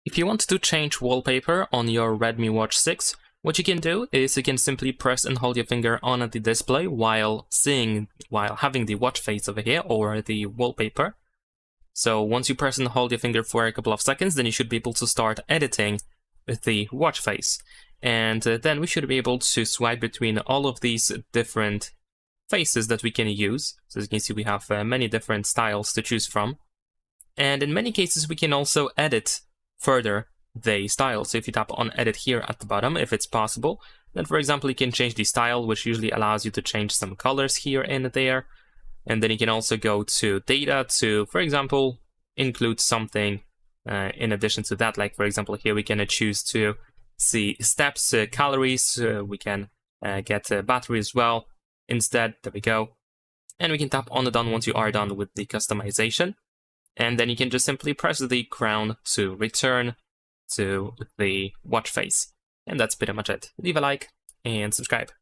If you want to change wallpaper on your Redmi Watch 6, what you can do is you can simply press and hold your finger on the display while having the watch face over here or the wallpaper. So once you press and hold your finger for a couple of seconds, then you should be able to start editing with the watch face. And then we should be able to swipe between all of these different faces that we can use. So as you can see, we have many different styles to choose from. And in many cases, we can also edit further the style. So if you tap on edit here at the bottom, if it's possible, then for example, you can change the style, which usually allows you to change some colors here and there. And then you can also go to data to, for example, include something in addition to that. Like for example, here we can choose to see steps, calories, we can get battery as well. Instead, there we go. And we can tap on the done once you are done with the customization. And then you can just simply press the crown to return to the watch face. And that's pretty much it. Leave a like and subscribe.